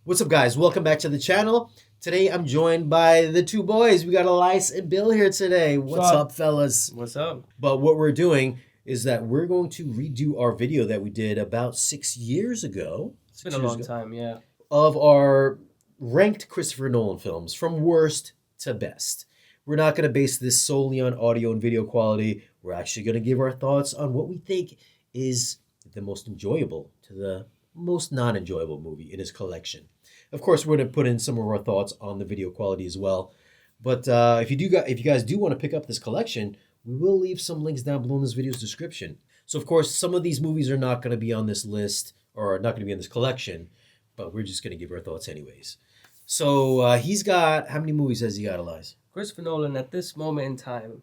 What's up, guys? Welcome back to the channel. Today I'm joined by the two boys. We got Elias and Bill here today. What's up, fellas? What's up? But what we're doing is that we're going to redo our video that we did about 6 years ago. It's been a long time, yeah. Of our ranked Christopher Nolan films from worst to best. We're not going to base this solely on audio and video quality. We're actually going to give our thoughts on what we think is the most enjoyable to the most non-enjoyable movie in his collection. Of course, we're going to put in some of our thoughts on the video quality as well. But if you guys do want to pick up this collection, we will leave some links down below in this video's description. So, of course, some of these movies are not going to be on this list or not going to be in this collection, but we're just going to give our thoughts anyways. So he's got, how many movies has he got, Elias? Christopher Nolan, at this moment in time,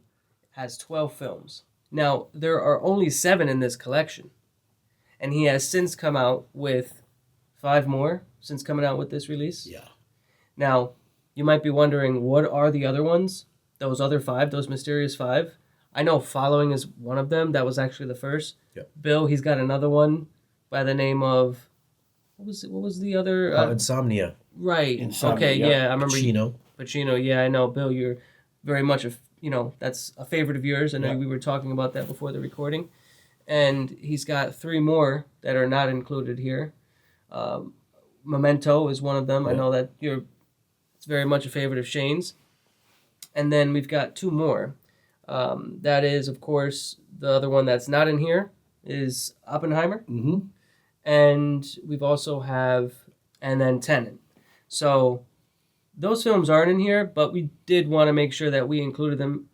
has 12 films. Now, there are only 7 in this collection. And he has since come out with 5 more since coming out with this release. Yeah. Now, you might be wondering, what are the other ones? Those other 5, those mysterious 5? I know Following is one of them. That was actually the first. Yep. Bill, he's got another one by the name of, what was the other? Insomnia. Right. Insomnia, Okay, yeah. I remember. Pacino. Yeah, I know. Bill, you're very much that's a favorite of yours. I know we were talking about that before the recording. And he's got 3 more that are not included here. Memento is one of them. Yeah. I know that it's very much a favorite of Shane's. And then we've got 2 more. That is, of course, the other one that's not in here is Oppenheimer. Mm-hmm. And we've also and then Tenet. So those films aren't in here, but we did want to make sure that we included them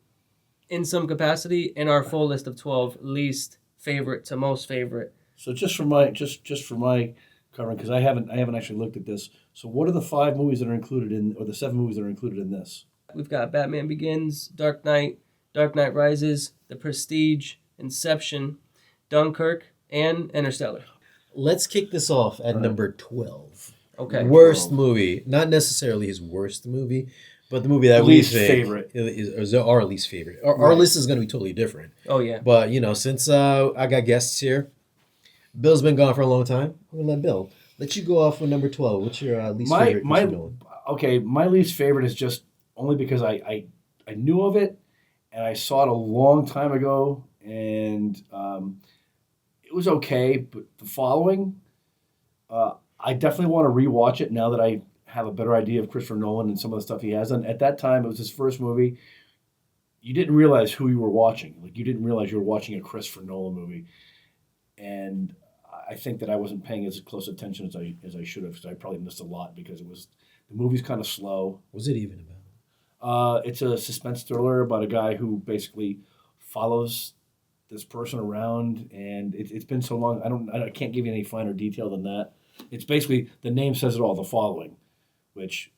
in some capacity in our full list of 12 least favorite to most favorite. So just for my covering, because I haven't actually looked at this. So what are the 5 movies that are included in, or the 7 movies that are included in this? We've got Batman Begins, Dark Knight Rises, The Prestige, Inception, Dunkirk, and Interstellar. Let's kick this off at number 12. Okay. Worst movie. Not necessarily his worst movie, but the movie that least we think favorite is our least favorite. Our list is going to be totally different. Oh, yeah. But, since I got guests here, Bill's been gone for a long time. I'm going to let Bill let you go off with number 12. What's your least favorite? My least favorite is just only because I knew of it, and I saw it a long time ago, and it was okay. But The Following, I definitely want to rewatch it now that I have a better idea of Christopher Nolan and some of the stuff he has done. At that time, it was his first movie. You didn't realize who you were watching. Like, you didn't realize you were watching a Christopher Nolan movie. And I think that I wasn't paying as close attention as I should have, because I probably missed a lot because the movie's kind of slow. What's it even about? It's a suspense thriller about a guy who basically follows this person around, and it's been so long. I can't give you any finer detail than that. It's basically, the name says it all, The Following, which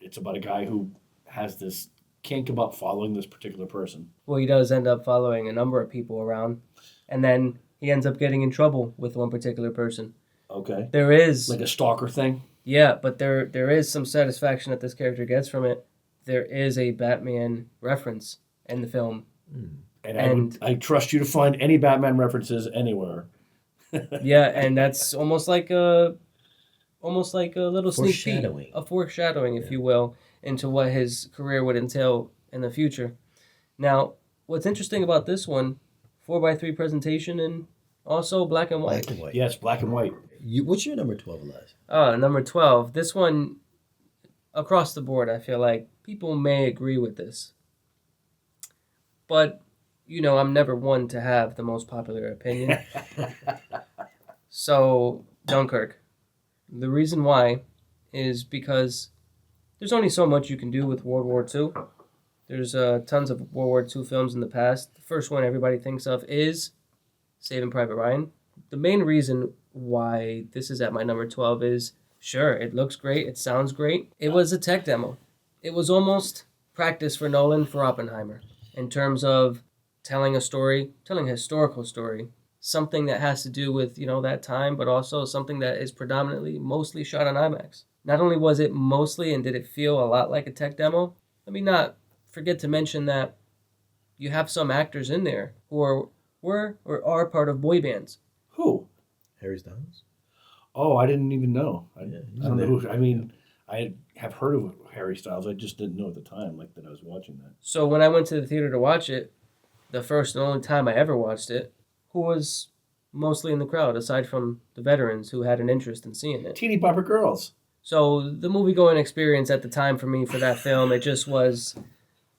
it's about a guy who has this kink about following this particular person. Well, he does end up following a number of people around, and then he ends up getting in trouble with one particular person. Okay. There is... like a stalker thing? Yeah, but there is some satisfaction that this character gets from it. There is a Batman reference in the film. And I trust you to find any Batman references anywhere. Yeah, and that's almost like a little sneak peek, a foreshadowing, if you will, into what his career would entail in the future. Now, what's interesting about this one, 4:3 presentation and also black and white. Black and white. Yes, black and white. What's your number 12, Elias? Number 12. This one, across the board, I feel like people may agree with this. But, I'm never one to have the most popular opinion. So, Dunkirk. The reason why is because there's only so much you can do with World War II. There's tons of World War II films in the past. The first one everybody thinks of is Saving Private Ryan. The main reason why this is at my number 12 is, sure, it looks great, it sounds great. It was a tech demo. It was almost practice for Nolan for Oppenheimer in terms of telling a historical story, something that has to do with, that time, but also something that is mostly shot on IMAX. Not only was it mostly and did it feel a lot like a tech demo, let me not forget to mention that you have some actors in there who were or are part of boy bands. Who? Harry Styles? Oh, I didn't even know. I Yeah, don't know who. I mean, I have heard of Harry Styles. I just didn't know at the time, like that I was watching that. So when I went to the theater to watch it, the first and only time I ever watched it, who was mostly in the crowd aside from the veterans who had an interest in seeing it? Teeny Bopper Girls. So the movie-going experience at the time for me for that film, it just was,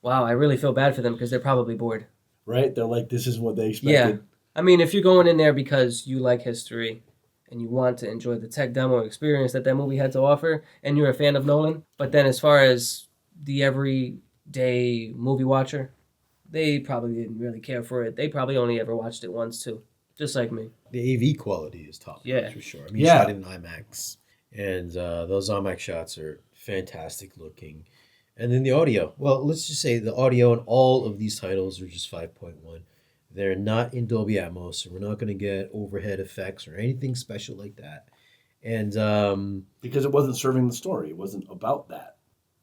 wow, I really feel bad for them because they're probably bored. Right? They're like, this is what they expected. Yeah. I mean, if you're going in there because you like history and you want to enjoy the tech demo experience that movie had to offer, and you're a fan of Nolan, but then as far as the everyday movie watcher, they probably didn't really care for it. They probably only ever watched it once, too, just like me. The AV quality is top Yeah. for sure. I mean, Yeah. shot in IMAX, and those IMAX shots are fantastic looking. And then the audio. Well, let's just say the audio in all of these titles are just 5.1. They're not in Dolby Atmos, so we're not going to get overhead effects or anything special like that. And Because it wasn't serving the story. It wasn't about that.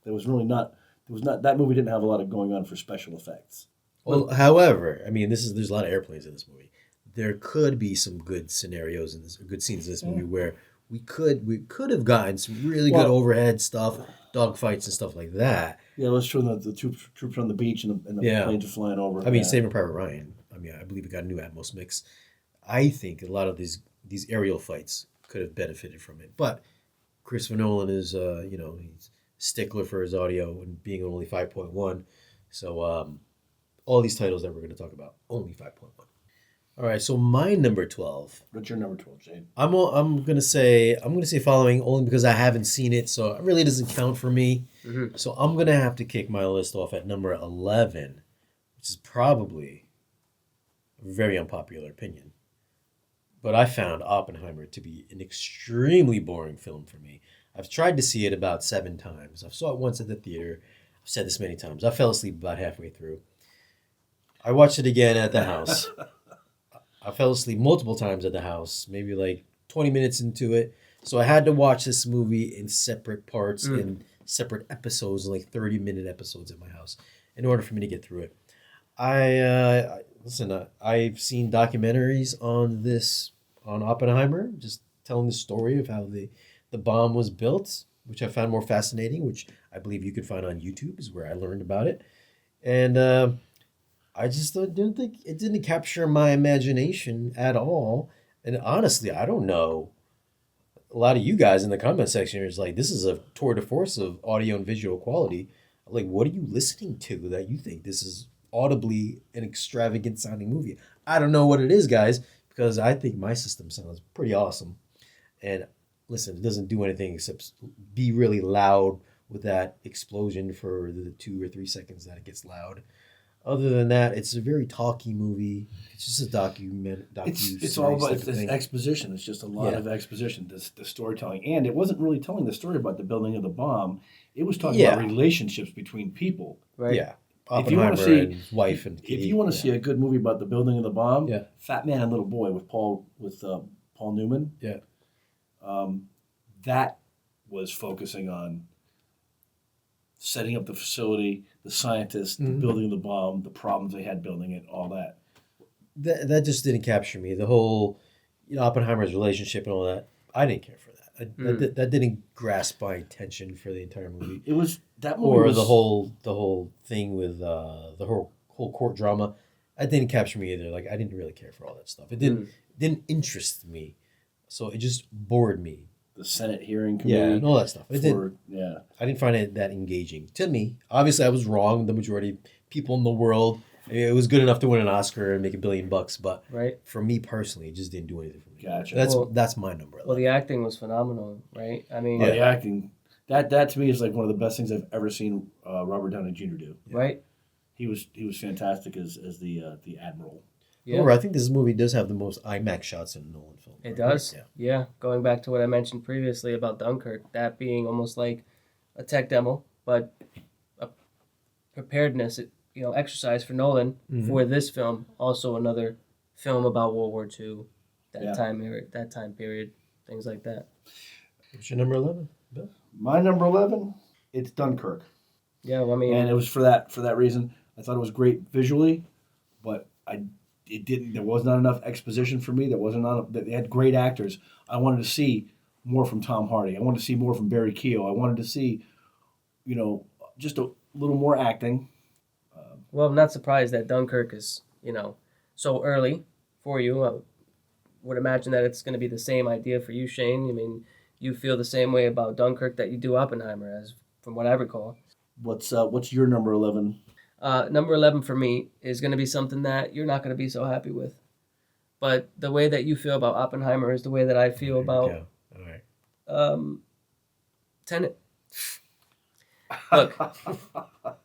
There was really not. There was not. That movie didn't have a lot of going on for special effects. well, however, I mean, there's a lot of airplanes in this movie. There could be some good scenarios in this, or good scenes in this movie where we could have gotten some really good Well- overhead stuff, dogfights and stuff like that. Yeah, let's show the troops on the beach and the Yeah. planes are flying over. I mean, Yeah. Saving Private Ryan. I mean, I believe it got a new Atmos mix. I think a lot of these aerial fights could have benefited from it, but Christopher Nolan is, he's stickler for his audio and being only 5.1. So all these titles that we're going to talk about only 5.1. All right, so my number 12. What's your number 12, Shane? I'm gonna say following only because I haven't seen it, so it really doesn't count for me. Mm-hmm. So I'm gonna have to kick my list off at number 11, which is probably a very unpopular opinion. But I found Oppenheimer to be an extremely boring film for me. I've tried to see it about 7 times. I saw it once at the theater. I've said this many times. I fell asleep about halfway through. I watched it again at the house. I fell asleep multiple times at the house, maybe like 20 minutes into it. So I had to watch this movie in separate parts, in separate episodes, like 30-minute episodes at my house, in order for me to get through it. I've seen documentaries on Oppenheimer, just telling the story of how the bomb was built, which I found more fascinating, which I believe you can find on YouTube, is where I learned about it. And I just didn't think it didn't capture my imagination at all. And honestly, I don't know. A lot of you guys in the comment section is like, this is a tour de force of audio and visual quality. Like, what are you listening to that you think this is audibly an extravagant sounding movie? I don't know what it is, guys, because I think my system sounds pretty awesome. And listen, it doesn't do anything except be really loud with that explosion for the 2 or 3 seconds that it gets loud. Other than that, it's a very talky movie. It's just a It's all about it's exposition. It's just a lot of exposition. The storytelling, and it wasn't really telling the story about the building of the bomb. It was talking about relationships between people. Right. Yeah. If you want to see and his wife and if you want to see a good movie about the building of the bomb, Yeah. Fat Man and Little Boy with Paul Newman. Yeah. That was focusing on setting up the facility, the scientists, the building of the bomb, the problems they had building it, all that. That just didn't capture me. The whole, Oppenheimer's relationship and all that. I didn't care for that. That didn't grasp my attention for the entire movie. It was that movie, Or the whole thing with the whole court drama. That didn't capture me either. Like, I didn't really care for all that stuff. It didn't interest me, so it just bored me. the Senate hearing committee. Yeah, and all that stuff. I didn't find it that engaging. To me, obviously, I was wrong. The majority of people in the world, it was good enough to win an Oscar and make $1 billion, but Right. for me personally, it just didn't do anything for me. Gotcha. That's my number. Well, the acting was phenomenal, right? I mean, The acting, that to me is like one of the best things I've ever seen Robert Downey Jr. do. right? He was fantastic as the admiral. Yeah. However, I think this movie does have the most IMAX shots in a Nolan film. It right? does. Yeah. Yeah. Going back to what I mentioned previously about Dunkirk, that being almost like a tech demo, but a preparedness, exercise for Nolan for this film. Also another film about World War II, that time period, things like that. What's your number 11, Bill? My number 11, it's Dunkirk. Yeah, well, I mean, And it was for that reason. I thought it was great visually, but there was not enough exposition for me. They had great actors. I wanted to see more from Tom Hardy. I wanted to see more from Barry Keogh. I wanted to see, just a little more acting. Well, I'm not surprised that Dunkirk is, so early for you. I would imagine that it's going to be the same idea for you, Shane. I mean, you feel the same way about Dunkirk that you do Oppenheimer, as from what I recall. What's your number 11? Number 11 for me is going to be something that you're not going to be so happy with. But the way that you feel about Oppenheimer is the way that I feel about All right. Tenet.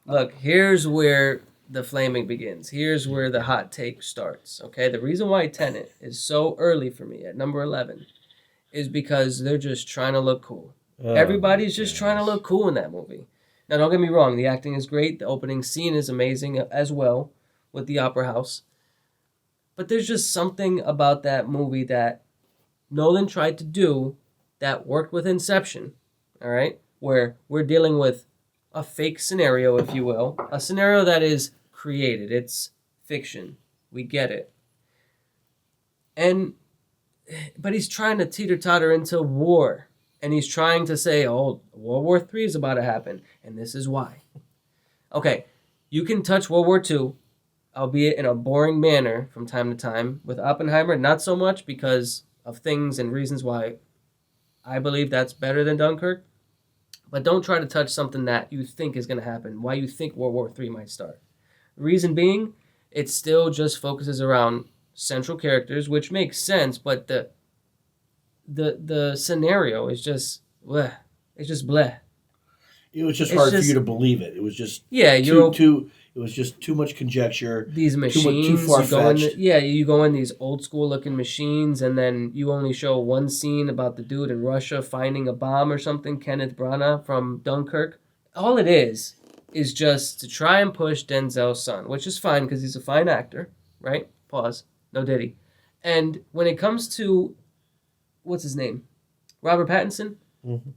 Look, here's where the flaming begins. Here's where the hot take starts, okay? The reason why Tenet is so early for me at number 11 is because they're just trying to look cool. Everybody's just trying to look cool in that movie. Now, don't get me wrong. The acting is great. The opening scene is amazing as well with the Opera House. But there's just something about that movie that Nolan tried to do that worked with Inception, all right? Where we're dealing with a fake scenario, if you will. A scenario that is created. It's fiction. We get it. But he's trying to teeter-totter into war. And he's trying to say, oh, World War III is about to happen. And this is why. Okay, you can touch World War II, albeit in a boring manner from time to time. With Oppenheimer, not so much because of things and reasons why I believe that's better than Dunkirk. But don't try to touch something that you think is going to happen, why you think World War III might start. Reason being, it still just focuses around central characters, which makes sense, but the scenario is just bleh. It's just bleh. It was just hard for you to believe it. It was just it was just too much conjecture. These machines, too far-fetched. You go in these old school looking machines, and then you only show one scene about the dude in Russia finding a bomb or something, Kenneth Branagh from Dunkirk. All it is just to try and push Denzel's son, which is fine because he's a fine actor, right? Pause. No diddy. And when it comes to, what's his name? Robert Pattinson? Mm-hmm.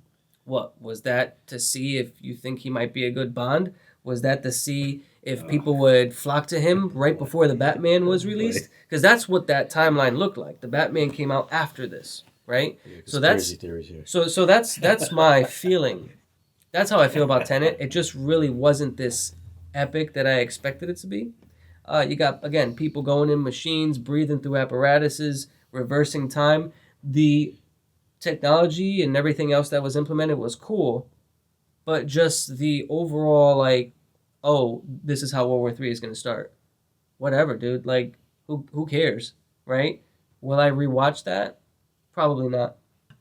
What? Was that to see if you think he might be a good Bond? Was that to see if people would flock to him right before the Batman was released? Because that's what that timeline looked like. The Batman came out after this, right? Yeah, so that's theories here. so that's my feeling. That's how I feel about Tenet. It just really wasn't this epic that I expected it to be. You got, again, people going in machines, breathing through apparatuses, reversing time. The technology and everything else that was implemented was cool, but just the overall, like, oh, this is how World War III is going to start. Whatever, dude. Like, who cares, right? Will I rewatch that? Probably not.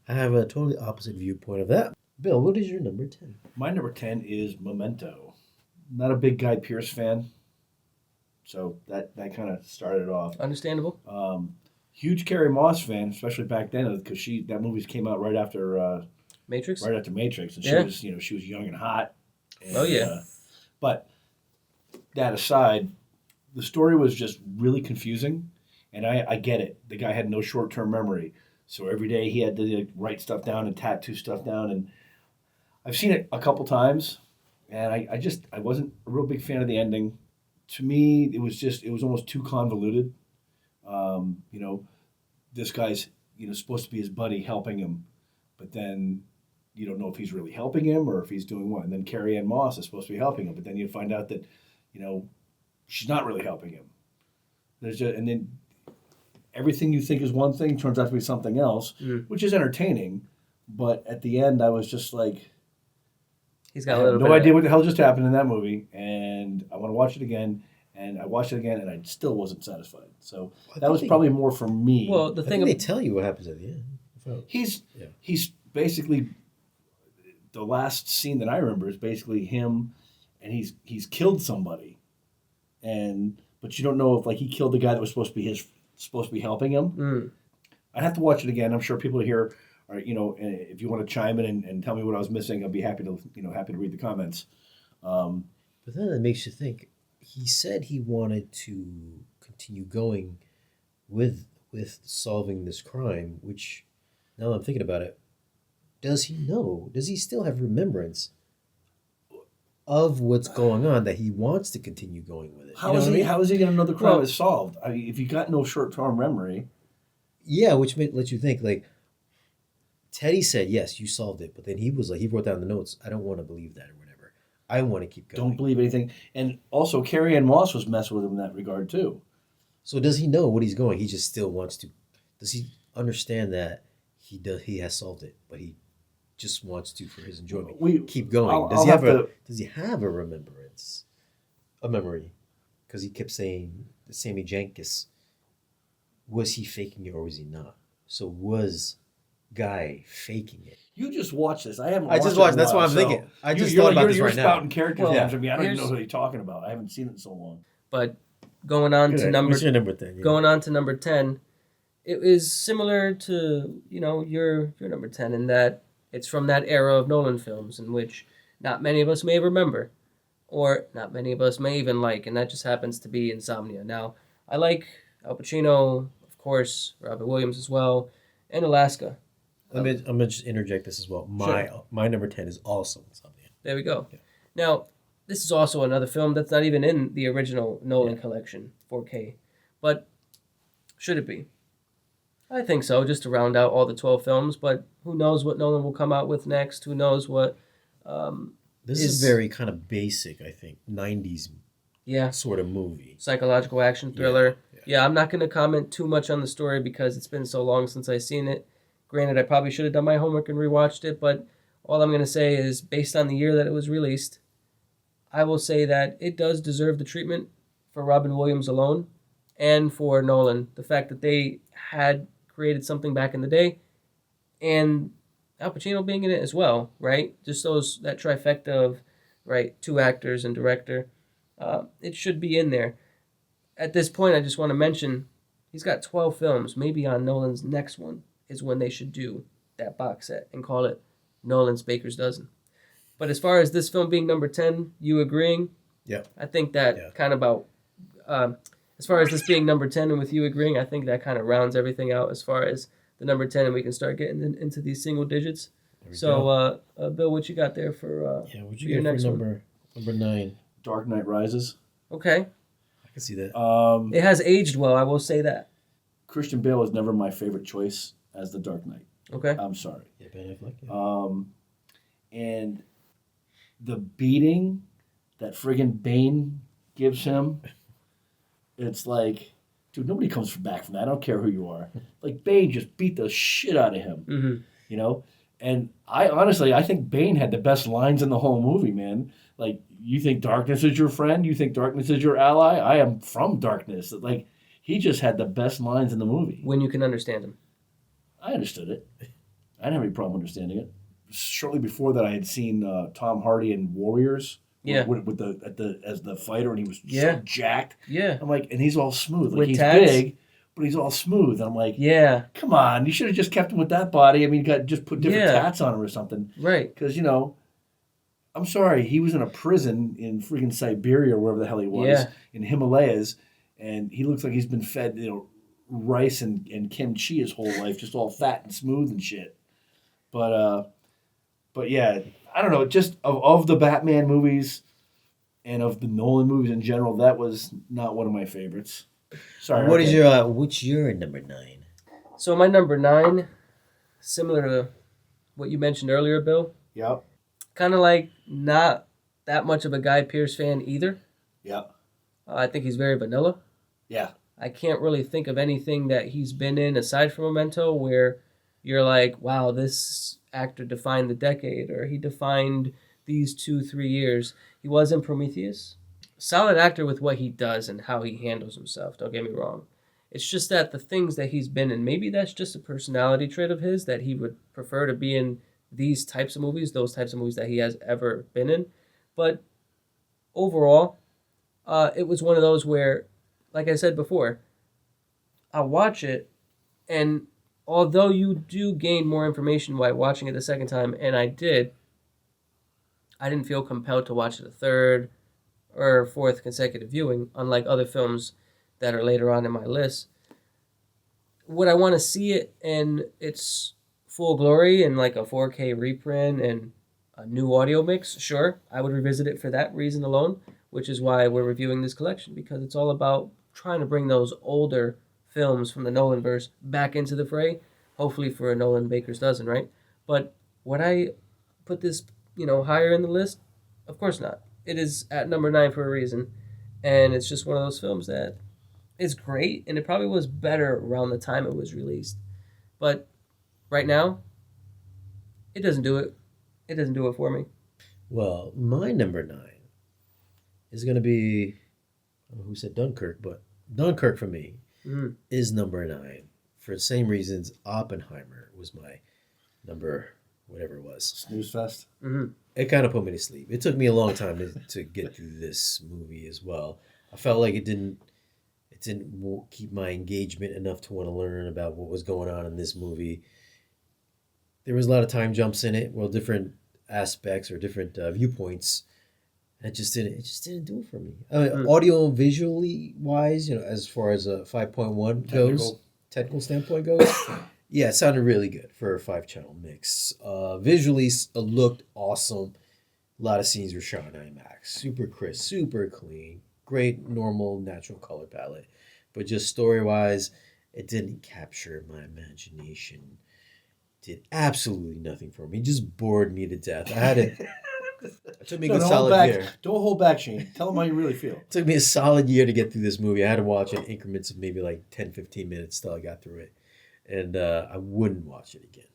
I have a totally opposite viewpoint of that. Bill, what is your number 10? My number 10 is Memento. Not a big Guy Pearce fan, so that kind of started off. Understandable. Huge Carrie Moss fan, especially back then, because that movie came out right after Matrix. Right after Matrix, and she was young and hot. And, oh yeah. But that aside, the story was just really confusing, and I get it. The guy had no short-term memory, so every day he had to write stuff down and tattoo stuff down. And I've seen it a couple times, and I wasn't a real big fan of the ending. To me, it was almost too convoluted. This guy's supposed to be his buddy helping him, but then you don't know if he's really helping him or if he's doing what. And then Carrie Ann Moss is supposed to be helping him, but then you find out that she's not really helping him. And then everything you think is one thing turns out to be something else, which is entertaining. But at the end, I was just like, he's got no idea what the hell just happened in that movie, and I want to watch it again. And I watched it again, and I still wasn't satisfied. So that was probably more for me. Well, I think they tell you what happens at the end. He's basically, the last scene that I remember is basically him, and he's killed somebody, but you don't know if he killed the guy that was supposed to be helping him. I'd have to watch it again. I'm sure people here are, if you want to chime in and tell me what I was missing, I'll be happy to read the comments. But then it makes you think. He said he wanted to continue going with solving this crime, which, now I'm thinking about it, does he know? Does he still have remembrance of what's going on that he wants to continue going with it? How is he going to know the crime is solved? If you got no short-term memory. Yeah, which lets you think, Teddy said, yes, you solved it. But then he was like, he wrote down the notes, I don't want to believe that or whatever. I want to keep going. Don't believe anything. And also, Carrie Ann Moss was messing with him in that regard, too. So does he know what he's going? He just still wants to. Does he understand that he has solved it, but he just wants to, for his enjoyment, keep going? Does he have a remembrance, a memory? Because he kept saying Sammy Jenkins. Was he faking it or was he not? So was Guy faking it? You just watched this. I haven't. I just watched. That's what I'm thinking. I just thought about this right now. You're spouting characters. Well, I mean, I don't even know who you're talking about. I haven't seen it in so long. But going on to number 10. Yeah. Going on to number 10, it is similar to your number 10 in that it's from that era of Nolan films in which not many of us may remember, or not many of us may even like, and that just happens to be Insomnia. Now, I like Al Pacino, of course, Robin Williams as well, and Alaska. I'm gonna just interject this as well. My number 10 is also Insomnia. There we go. Yeah. Now, this is also another film that's not even in the original Nolan collection, 4K. But should it be? I think so, just to round out all the 12 films. But who knows what Nolan will come out with next? Who knows what... this is very kind of basic, I think, 90s sort of movie. Psychological action thriller. Yeah, I'm not going to comment too much on the story because it's been so long since I've seen it. Granted, I probably should have done my homework and rewatched it, but all I'm going to say is, based on the year that it was released, I will say that it does deserve the treatment for Robin Williams alone and for Nolan. The fact that they had created something back in the day and Al Pacino being in it as well, right? Just that trifecta of, right, two actors and director. It should be in there. At this point, I just want to mention he's got 12 films. Maybe on Nolan's next one is when they should do that box set and call it Nolan's Baker's Dozen. But as far as this film being number 10, you agreeing? Yeah. I think that kind of about, as far as this being number 10 and with you agreeing, I think that kind of rounds everything out as far as the number 10, and we can start getting into these single digits. So, Bill, what you got there for what you got for number 9? Dark Knight Rises. Okay. I can see that. It has aged well, I will say that. Christian Bale was never my favorite choice as the Dark Knight. Okay. I'm sorry. Yeah, Ben Affleck. Yeah. And the beating that friggin' Bane gives him, it's like, dude, nobody comes back from that. I don't care who you are. Like, Bane just beat the shit out of him, you know? And I think Bane had the best lines in the whole movie, man. Like, you think darkness is your friend? You think darkness is your ally? I am from darkness. Like, he just had the best lines in the movie. When you can understand him. I understood it. I didn't have any problem understanding it. Shortly before that, I had seen Tom Hardy in Warriors. Yeah. As the fighter, and he was so jacked. Yeah. I'm like, and he's all smooth. Like, with he's tats? big, but he's all smooth. And I'm like, yeah, come on, you should have just kept him with that body. I mean, just put different tats on him or something. Right. Because, I'm sorry, he was in a prison in freaking Siberia or wherever the hell he was, in Himalayas, and he looks like he's been fed, rice and kimchi his whole life, just all fat and smooth and shit. But yeah, I don't know, just of the Batman movies and of the Nolan movies in general, that was not one of my favorites. Sorry. What's your number 9? So my number 9, similar to what you mentioned earlier, Bill. Yep. Kind of like not that much of a Guy Pearce fan either. Yep. I think he's very vanilla. Yeah. I can't really think of anything that he's been in aside from Memento where you're like, wow, this actor defined the decade, or he defined these 2-3 years. He was in Prometheus. Solid actor with what he does and how he handles himself, don't get me wrong. It's just that the things that he's been in, maybe that's just a personality trait of his that he would prefer to be in these types of movies, those types of movies that he has ever been in. But overall, it was one of those where, like I said before, I watch it, and although you do gain more information by watching it the second time, and I didn't feel compelled to watch it a third or fourth consecutive viewing, unlike other films that are later on in my list. Would I want to see it in its full glory in like a 4K reprint and a new audio mix? Sure, I would revisit it for that reason alone, which is why we're reviewing this collection, because it's all about trying to bring those older films from the Nolanverse back into the fray, hopefully for a Nolan Baker's Dozen, right? But would I put this, higher in the list? Of course not. It is at number 9 for a reason, and it's just one of those films that is great, and it probably was better around the time it was released. But right now, it doesn't do it. It doesn't do it for me. Well, my number 9 is going to be, I don't know who said Dunkirk, but Dunkirk for me is number 9. For the same reasons, Oppenheimer was my number, whatever it was. Snooze fest. Mm-hmm. It kind of put me to sleep. It took me a long time to get through this movie as well. I felt like it didn't keep my engagement enough to want to learn about what was going on in this movie. There was a lot of time jumps in it, well, different aspects or different viewpoints. It just didn't do it for me. Audio and visually wise, as far as a 5.1 goes, technical standpoint goes, yeah, it sounded really good for a 5-channel mix. Visually, it looked awesome. A lot of scenes were shot in IMAX, super crisp, super clean, great normal natural color palette. But just story wise, it didn't capture my imagination. Did absolutely nothing for me. Just bored me to death. I had it. It took me a good solid year. Don't hold back, Shane. Tell them how you really feel. It took me a solid year to get through this movie. I had to watch it in increments of maybe like 10, 15 minutes till I got through it. And I wouldn't watch it again.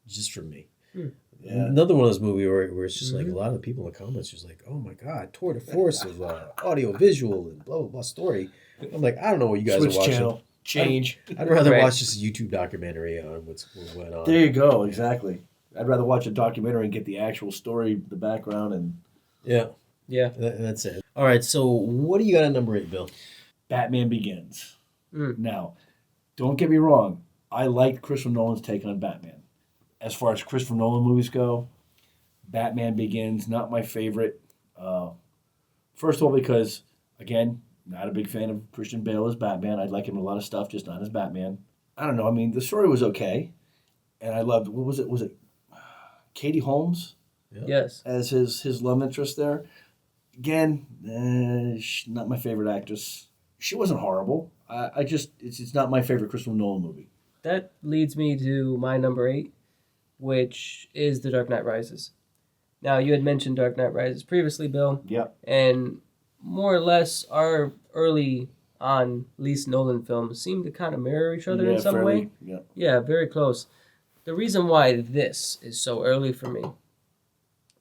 Just for me. Yeah. Another one of those movies where it's just like a lot of the people in the comments just like, oh my God, tour de force of audio, visual, and blah, blah, blah story. I'm like, I don't know what you guys Switch are watching. channel. Change. I'd rather Right. watch this YouTube documentary on what went on. There you go. Exactly. I'd rather watch a documentary and get the actual story, the background, and Yeah. Yeah. That's it. All right, so what do you got at number 8, Bill? Batman Begins. Now, don't get me wrong. I liked Christopher Nolan's take on Batman. As far as Christopher Nolan movies go, Batman Begins, not my favorite. First of all, because, again, not a big fan of Christian Bale as Batman. I like him in a lot of stuff, just not as Batman. I don't know. I mean, the story was okay. And I loved, what was it? Was it Katie Holmes? Yeah. Yes. As his love interest there. Again, not my favorite actress. She wasn't horrible. It's not my favorite Christopher Nolan movie. That leads me to my number 8, which is The Dark Knight Rises. Now, you had mentioned Dark Knight Rises previously, Bill. Yep. And more or less, our early on, at least Nolan films, seem to kind of mirror each other in some way. Yeah. Yeah, very close. The reason why this is so early for me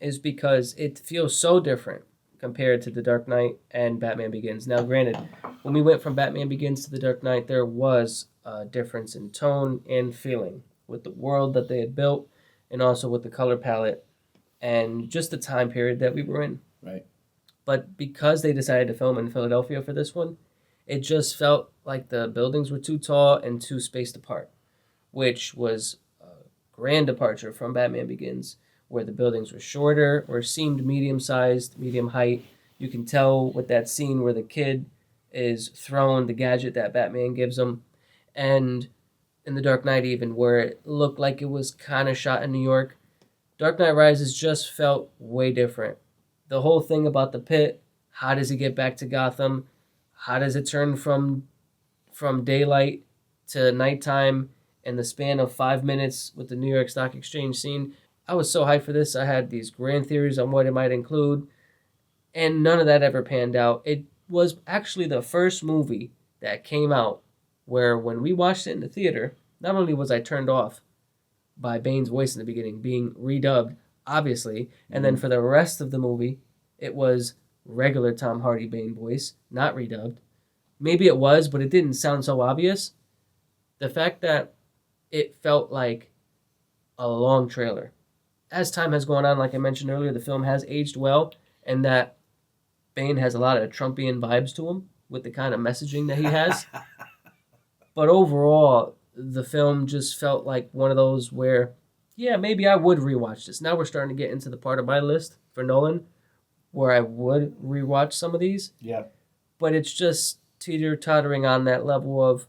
is because it feels so different compared to The Dark Knight and Batman Begins. Now, granted, when we went from Batman Begins to The Dark Knight, there was a difference in tone and feeling with the world that they had built and also with the color palette and just the time period that we were in. Right. But because they decided to film in Philadelphia for this one, it just felt like the buildings were too tall and too spaced apart, which was a grand departure from Batman Begins, where the buildings were shorter or seemed medium-sized, medium height. You can tell with that scene where the kid is throwing the gadget that Batman gives him, and in The Dark Knight even, where it looked like it was kind of shot in New York. Dark Knight Rises just felt way different. The whole thing about the pit, how does he get back to Gotham? How does it turn from daylight to nighttime in the span of 5 minutes with the New York Stock Exchange scene? I was so hyped for this. I had these grand theories on what it might include, and none of that ever panned out. It was actually the first movie that came out where when we watched it in the theater, not only was I turned off by Bane's voice in the beginning being redubbed, obviously, and then for the rest of the movie, it was regular Tom Hardy Bane voice, not redubbed. Maybe it was, but it didn't sound so obvious. The fact that it felt like a long trailer. As time has gone on, like I mentioned earlier, the film has aged well, and that Bane has a lot of Trumpian vibes to him with the kind of messaging that he has. But overall, the film just felt like one of those where, yeah, maybe I would rewatch this. Now we're starting to get into the part of my list for Nolan where I would rewatch some of these. Yeah. But it's just teeter-tottering on that level of,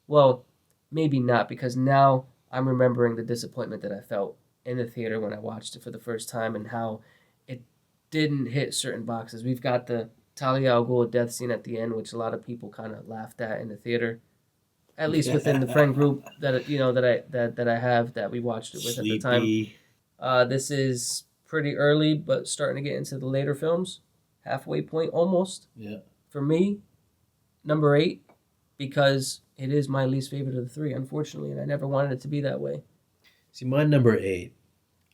well, maybe not, because now I'm remembering the disappointment that I felt in the theater when I watched it for the first time and how it didn't hit certain boxes. We've got the Talia al Ghul death scene at the end, which a lot of people kind of laughed at in the theater. At least within the friend group that I have that we watched it with at the time. This is pretty early, but starting to get into the later films. Halfway point almost. Yeah. For me, number 8, because it is my least favorite of the 3, unfortunately, and I never wanted it to be that way. See, my number 8,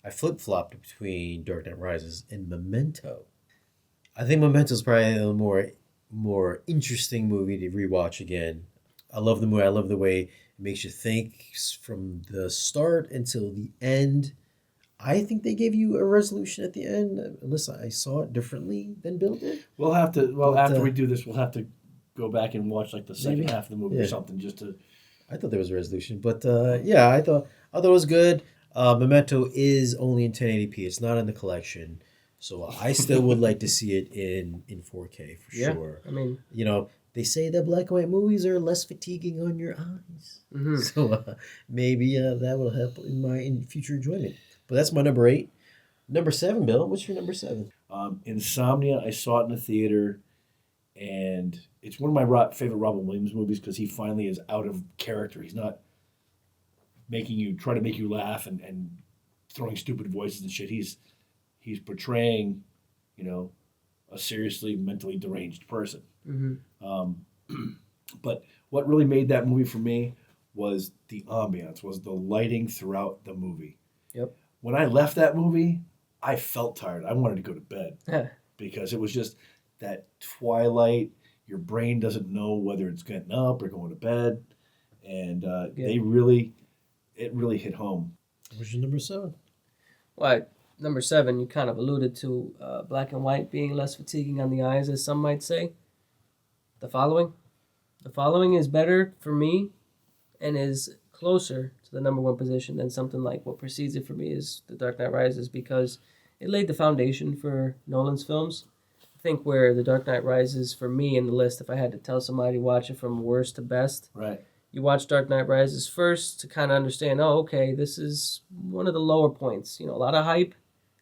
I flip-flopped between Dark Knight Rises and Memento. I think Memento's probably a more interesting movie to rewatch again. I love the movie. I love the way it makes you think from the start until the end. I think they gave you a resolution at the end, unless I saw it differently than Bill did. We'll have to. Well, But, after we do this, we'll have to go back and watch like the second Maybe. half of the movie or something, just to. I thought there was a resolution, but yeah, I thought it was good. Memento is only in 1080p. It's not in the collection, so I still would like to see it in 4K for sure. I mean, They say that black and white movies are less fatiguing on your eyes, so maybe that will help in future enjoyment. But that's my number 8. Number 7, Bill. What's your number 7? Insomnia. I saw it in the theater, and it's one of my favorite Robin Williams movies because he finally is out of character. He's not trying to make you laugh and throwing stupid voices and shit. He's portraying, a seriously mentally deranged person. But what really made that movie for me was the ambiance, was the lighting throughout the movie. Yep. When I left that movie, I felt tired. I wanted to go to bed because it was just that twilight. Your brain doesn't know whether it's getting up or going to bed, and it really hit home. What's your number 7? Well, number 7, you kind of alluded to black and white being less fatiguing on the eyes, as some might say. The Following. The Following is better for me and is closer to the number 1 position than something like what precedes it for me is The Dark Knight Rises, because it laid the foundation for Nolan's films. I think where The Dark Knight Rises, for me in the list, if I had to tell somebody to watch it from worst to best, Right. you watch Dark Knight Rises first to kind of understand, okay, this is one of the lower points. A lot of hype,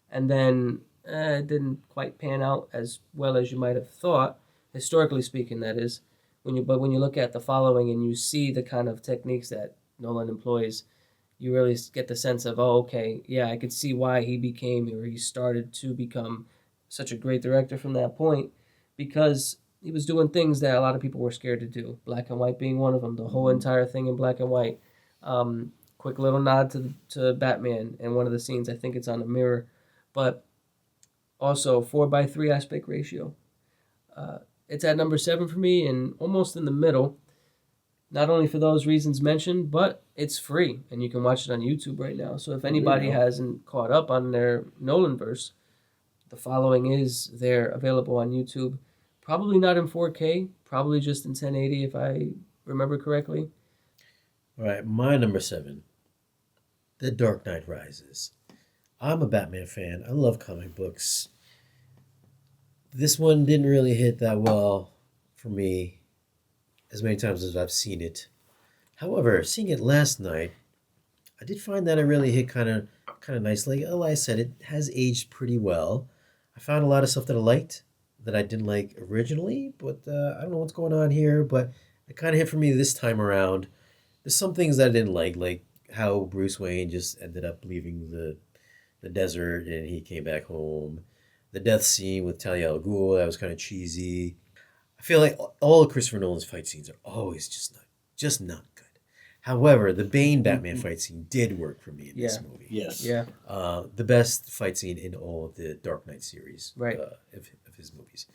and then it didn't quite pan out as well as you might have thought, historically speaking, that is. But when you look at The Following and you see the kind of techniques that Nolan employs, you really get the sense of, okay, yeah, I could see why he started to become such a great director from that point, because he was doing things that a lot of people were scared to do. Black and white being one of them. The whole entire thing in black and white. Quick little nod to Batman in one of the scenes. I think it's on a mirror. But also 4:3 aspect ratio. It's at number 7 for me and almost in the middle. Not only for those reasons mentioned, but it's free and you can watch it on YouTube right now. So if anybody hasn't caught up on their Nolanverse, The Following is there available on YouTube. Probably not in 4K, probably just in 1080 if I remember correctly. All right, my number 7, The Dark Knight Rises. I'm a Batman fan. I love comic books. This one didn't really hit that well for me as many times as I've seen it. However, seeing it last night, I did find that it really hit kind of nicely. Like Elias said, it has aged pretty well. I found a lot of stuff that I liked that I didn't like originally, but I don't know what's going on here, but it kind of hit for me this time around. There's some things that I didn't like how Bruce Wayne just ended up leaving the desert and he came back home. The death scene with Talia al Ghul, that was kind of cheesy. I feel like all of Christopher Nolan's fight scenes are always just not good. However, the Bane Batman fight scene did work for me in this movie. Yes. Yeah. The best fight scene in all of the Dark Knight series of his movies.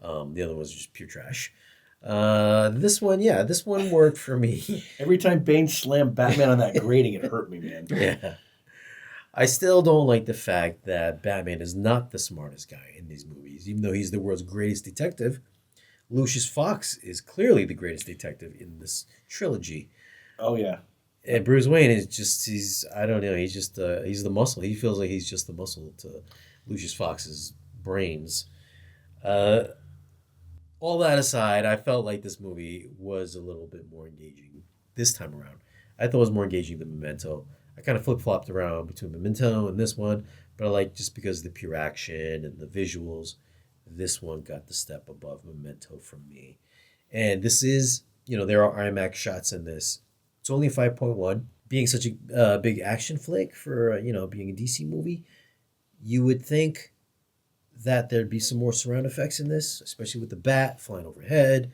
The other ones are just pure trash. This one worked for me. Every time Bane slammed Batman on that grating, it hurt me, man. Yeah. I still don't like the fact that Batman is not the smartest guy in these movies. Even though he's the world's greatest detective, Lucius Fox is clearly the greatest detective in this trilogy. Oh, yeah. And Bruce Wayne is just, he's the muscle. He feels like he's just the muscle to Lucius Fox's brains. All that aside, I felt like this movie was a little bit more engaging this time around. I thought it was more engaging than Memento. I kind of flip-flopped around between Memento and this one, but I like just because of the pure action and the visuals, this one got the step above Memento for me. And this is, there are IMAX shots in this. It's only 5.1. being such a big action flick for being a DC movie, you would think that there'd be some more surround effects in this, especially with the bat flying overhead,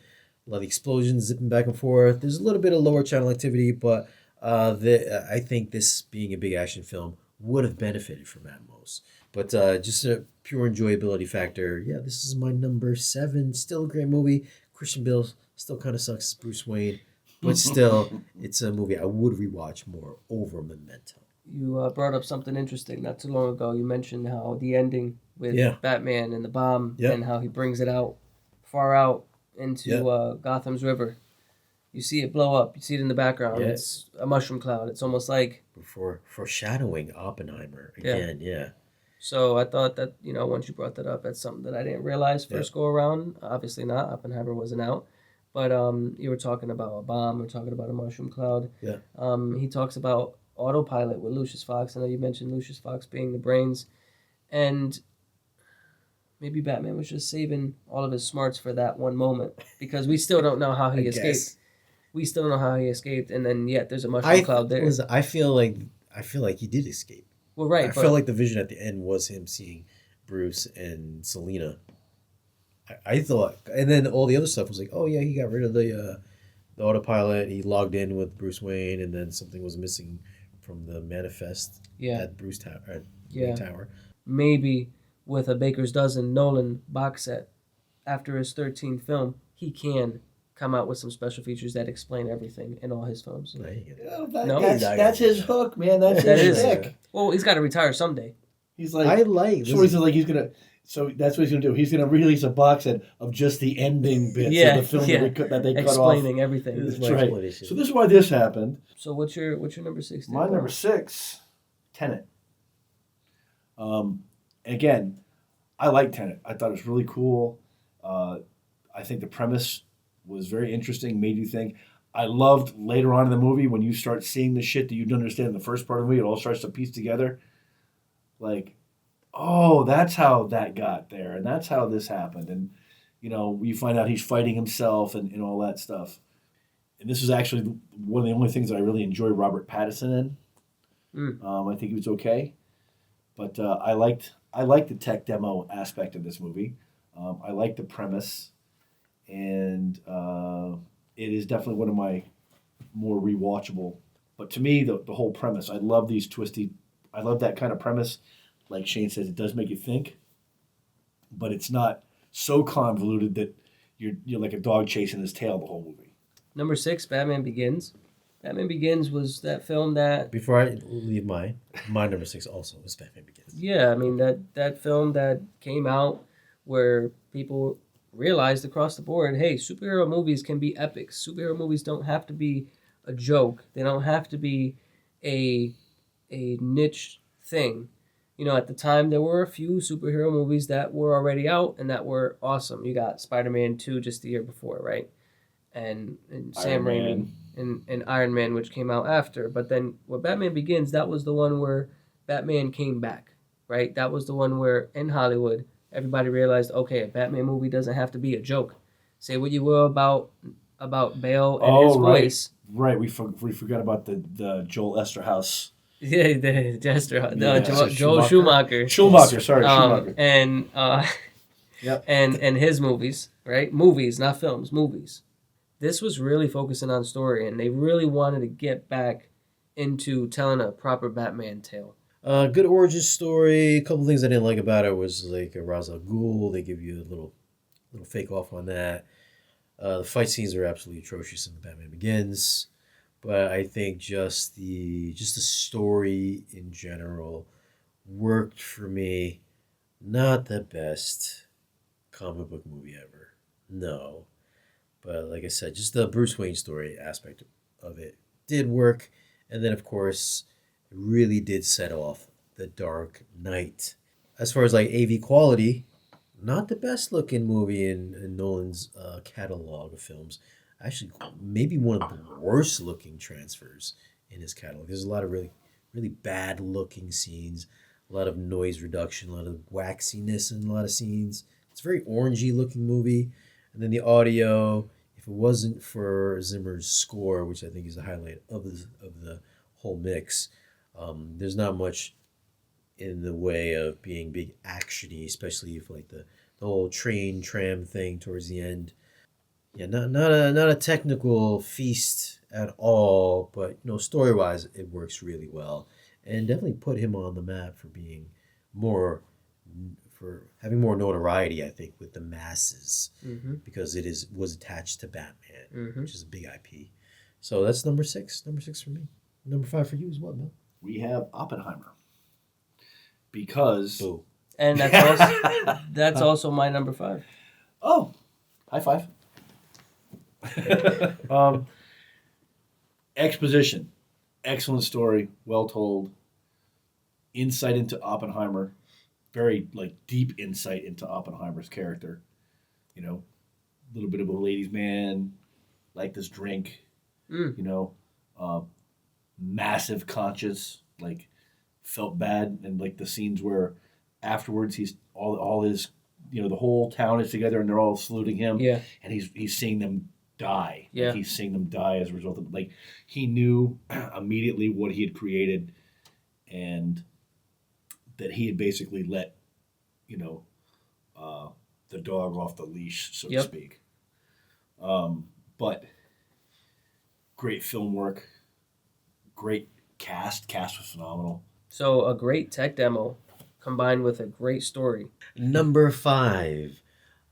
a lot of explosions zipping back and forth. There's a little bit of lower channel activity, but I think this being a big action film would have benefited from ATMOS. But just a pure enjoyability factor, yeah, this is my number 7. Still a great movie. Christian Bale still kind of sucks as Bruce Wayne, but still, it's a movie I would rewatch more over Memento. You brought up something interesting not too long ago. You mentioned how the ending with Batman and the bomb and how he brings it out far out into Gotham's river. You see it blow up. You see it in the background. Yeah. It's a mushroom cloud. It's almost like foreshadowing Oppenheimer again. Yeah. So I thought that, once you brought that up, that's something that I didn't realize first go around. Obviously not. Oppenheimer wasn't out. But you were talking about a bomb. We're talking about a mushroom cloud. Yeah. He talks about autopilot with Lucius Fox. I know you mentioned Lucius Fox being the brains. And maybe Batman was just saving all of his smarts for that one moment. Because we still don't know how he escaped. We still don't know how he escaped. And then, yet there's a mushroom cloud there. Listen, I feel like he did escape. Well, right. I felt like the vision at the end was him seeing Bruce and Selina. I thought, and then all the other stuff was like, oh yeah, he got rid of the autopilot. He logged in with Bruce Wayne, and then something was missing from the manifest at Bruce Tower. Tower. Maybe with a Baker's Dozen Nolan box set after his 13th film, he can come out with some special features that explain everything in all his films. That's his hook, man. That's his stick. Well, he's got to retire someday. He's like, So that's what he's going to do. He's going to release a box set of just the ending bits of the film that they cut off. Explaining everything. That's right. So this is why this happened. So what's your number 6? My number 6, Tenet. Again, I like Tenet. I thought it was really cool. I think the premise was very interesting, made you think. I loved later on in the movie when you start seeing the shit that you didn't understand in the first part of the movie. It all starts to piece together. Like, oh, that's how that got there, and that's how this happened. And, you find out he's fighting himself and all that stuff. And this is actually one of the only things that I really enjoy Robert Pattinson in. I think he was okay. But I liked the tech demo aspect of this movie. I liked the premise. And it is definitely one of my more rewatchable. But to me, the whole premise, I love that kind of premise. Like Shane says, it does make you think, but it's not so convoluted that you're like a dog chasing his tail the whole movie. Number 6, Batman Begins. Batman Begins was that film that... Before I leave my number 6 also was Batman Begins. Yeah, I mean, that film that came out where people realized across the board, hey, superhero movies can be epic. Superhero movies don't have to be a joke. They don't have to be a niche thing. At the time, there were a few superhero movies that were already out and that were awesome. You got Spider-Man 2 just the year before, right? And Sam Raimi and Iron Man, which came out after. But then with Batman Begins, that was the one where Batman came back, right? That was the one where in Hollywood, everybody realized, okay, a Batman movie doesn't have to be a joke. Say what you will about Bale and his voice. Right, we forgot about the Joel Esterhaus. Yeah, Joel Schumacher. Schumacher. And and his movies, right? Movies, not films, movies. This was really focusing on story, and they really wanted to get back into telling a proper Batman tale. Good origin story. A couple things I didn't like about it was like a Ra's al Ghul. They give you a little fake off on that. The fight scenes are absolutely atrocious in Batman Begins. But I think just the story in general worked for me. Not the best comic book movie ever. No. But like I said, just the Bruce Wayne story aspect of it did work. And then, of course, it really did set off The Dark Knight. As far as like AV quality, not the best looking movie in Nolan's catalog of films. Actually, maybe one of the worst looking transfers in his catalog. There's a lot of really, really bad looking scenes, a lot of noise reduction, a lot of waxiness in a lot of scenes. It's a very orangey looking movie. And then the audio, if it wasn't for Zimmer's score, which I think is the highlight of the whole mix. There's not much in the way of being big actiony, especially if like the whole train tram thing towards the end. Yeah, not a technical feast at all, but story wise it works really well, and definitely put him on the map for being more for having more notoriety, I think, with the masses, because was attached to Batman, which is a big IP. So that's number 6. Number 6 for me. Number 5 for you is what, Bill? We have Oppenheimer. Because... Boo. And that's also my number 5. Oh, high five. Exposition. Excellent story. Well told. Insight into Oppenheimer. Very deep insight into Oppenheimer's character. A little bit of a ladies' man. Like this drink. Massive conscience. Felt bad. And the scenes where afterwards he's all his the whole town is together and they're all saluting him. Yeah. And he's seeing them die. Yeah. He's seeing them die as a result of he knew immediately what he had created, and that he had basically let the dog off the leash, so to speak. But great film work, great cast. Cast was phenomenal. So a great tech demo combined with a great story. Number 5.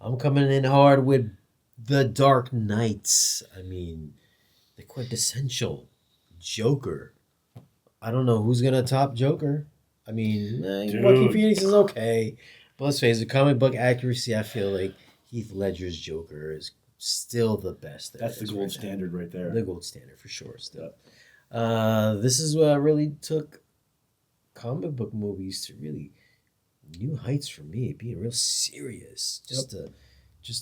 I'm coming in hard with The Dark Knight. I mean, the quintessential Joker. I don't know who's gonna top Joker. I mean, Joaquin Phoenix is okay, but let's face it, comic book accuracy, I feel like Heath Ledger's Joker is still the best. That's the gold standard right there. The gold standard for sure. Still, this is what really took comic book movies to really new heights for me. Being real serious, just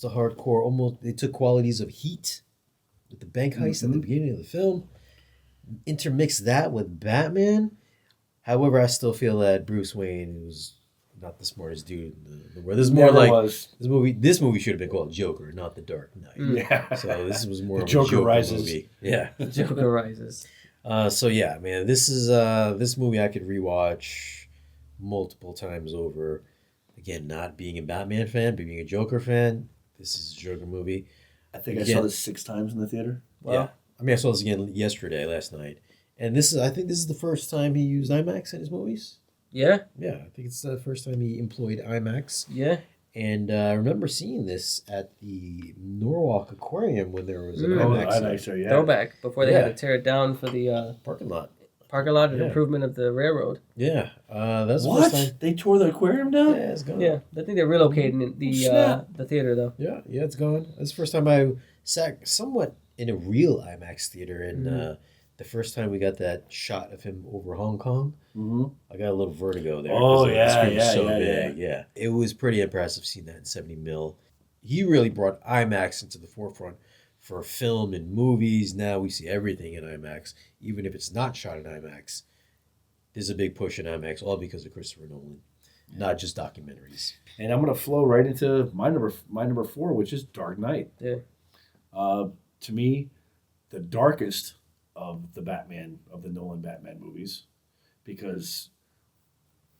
a hardcore. Almost, they took qualities of Heat with the bank heist at the beginning of the film, intermix that with Batman. However, I still feel that Bruce Wayne was not the smartest dude in the world. This is more this movie should have been called Joker, not The Dark Knight. Yeah. So this was more the of Joker a Joker Rises movie. Yeah. Joker Rises. So yeah, man, this is this movie I could rewatch multiple times over. Again, not being a Batman fan, but being a Joker fan, this is a Joker movie. I think I saw this 6 times in the theater. Wow. Yeah. I mean, I saw this again last night. And I think this is the first time he used IMAX in his movies. Yeah? Yeah, I think it's the first time he employed IMAX. Yeah. And I remember seeing this at the Norwalk Aquarium when there was an IMAX. Throwback, before they had to tear it down for the parking lot. And improvement of the railroad. Yeah. That's what? The first time. They tore the aquarium down? Yeah, it's gone. Yeah, I think they're relocating the theater, though. Yeah, it's gone. That's the first time I sat somewhat in a real IMAX theater, and the first time we got that shot of him over Hong Kong, I got a little vertigo there. Oh, the screen was so big. Yeah. It was pretty impressive seeing that in 70 mil. He really brought IMAX into the forefront for film and movies. Now we see everything in IMAX, even if it's not shot in IMAX. There's a big push in IMAX, all because of Christopher Nolan, not just documentaries. And I'm going to flow right into my number 4, which is Dark Knight. Yeah. To me, the darkest of the Nolan Batman movies, because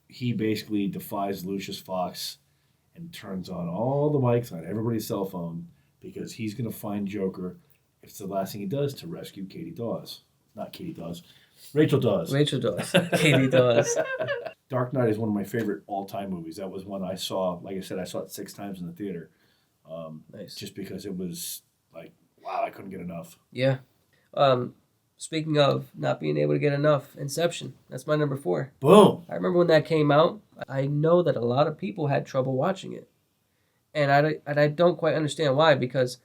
he basically defies Lucius Fox and turns on all the mics on everybody's cell phone because he's going to find Joker if it's the last thing he does to rescue Katie Dawes. Not Katie Dawes. Rachel Dawes. Katie Dawes. Dark Knight is one of my favorite all-time movies. That was one I saw, like I said, I saw it 6 times in the theater. Nice. Just because it was wow, I couldn't get enough. Yeah. Speaking of not being able to get enough, Inception. That's my number 4. Boom. I remember when that came out. I know that a lot of people had trouble watching it. And I don't quite understand why, because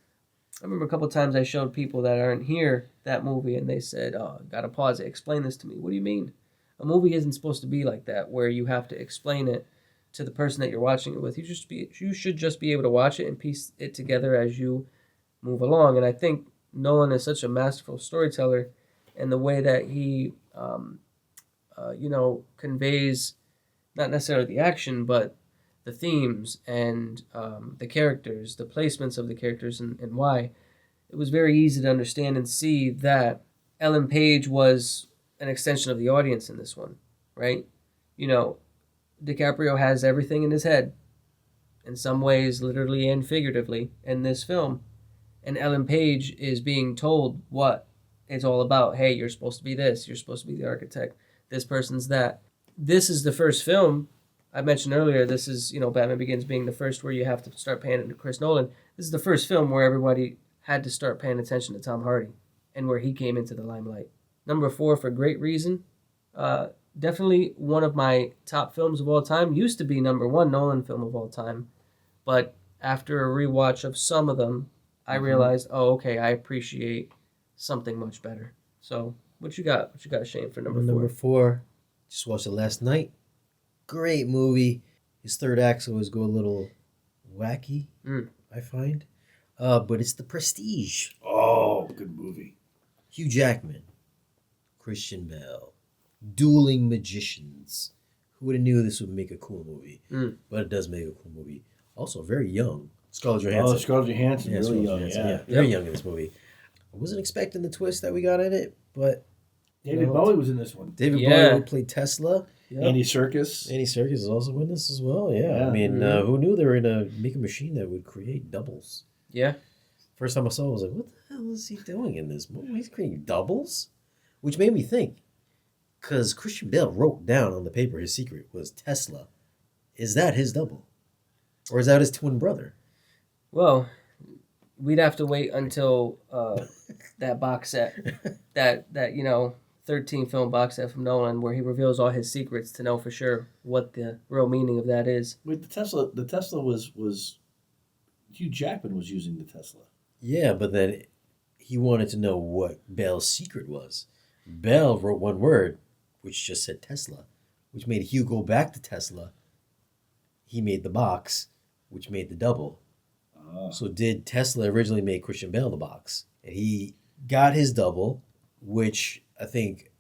I remember a couple of times I showed people that aren't here that movie, and they said, "Oh, gotta pause it. Explain this to me." What do you mean? A movie isn't supposed to be like that, where you have to explain it to the person that you're watching it with. You should just be able to watch it and piece it together as you move along. And I think Nolan is such a masterful storyteller, and the way that he, conveys not necessarily the action, but the themes and the characters, the placements of the characters, and why. It was very easy to understand and see that Ellen Page was an extension of the audience in this one, right? You know, DiCaprio has everything in his head, in some ways, literally and figuratively, in this film. And Ellen Page is being told what it's all about. Hey, you're supposed to be this. You're supposed to be the architect. This person's that. This is the first film I mentioned earlier. This is, Batman Begins being the first where you have to start paying attention to Chris Nolan. This is the first film where everybody had to start paying attention to Tom Hardy and where he came into the limelight. Number 4, for great reason. Definitely one of my top films of all time. Used to be number 1 Nolan film of all time. But after a rewatch of some of them, I realized, okay, I appreciate something much better. So, what you got? What you got, Shane, for number 4? Number 4, just watched it last night. Great movie. His third acts always go a little wacky, I find. But it's The Prestige. Oh, good movie. Hugh Jackman, Christian Bale, dueling magicians. Who would have knew this would make a cool movie? But it does make a cool movie. Also, very young. Scarlett Johansson. Oh, Scarlett Johansson, Yeah, really Scarlett young, Johansson, yeah. Very young in this movie. I wasn't expecting the twist that we got in it, but David Bowie was in this one. David Bowie played Tesla. Yep. Andy Serkis. Andy Serkis is also in this as well. Yeah. I mean, who knew they were going to make a machine that would create doubles? Yeah. First time I saw it, I was like, what the hell is he doing in this movie? He's creating doubles? Which made me think, because Christian Bale wrote down on the paper his secret was Tesla. Is that his double? Or is that his twin brother? Well, we'd have to wait until that box set, that 13 film box set from Nolan, where he reveals all his secrets to know for sure what the real meaning of that is. Wait, the Tesla was Hugh Jackman was using the Tesla. Yeah, but then he wanted to know what Bale's secret was. Bale wrote one word, which just said Tesla, which made Hugh go back to Tesla. He made the box, which made the double. So did Tesla originally make Christian Bale the box? And he got his double, which I think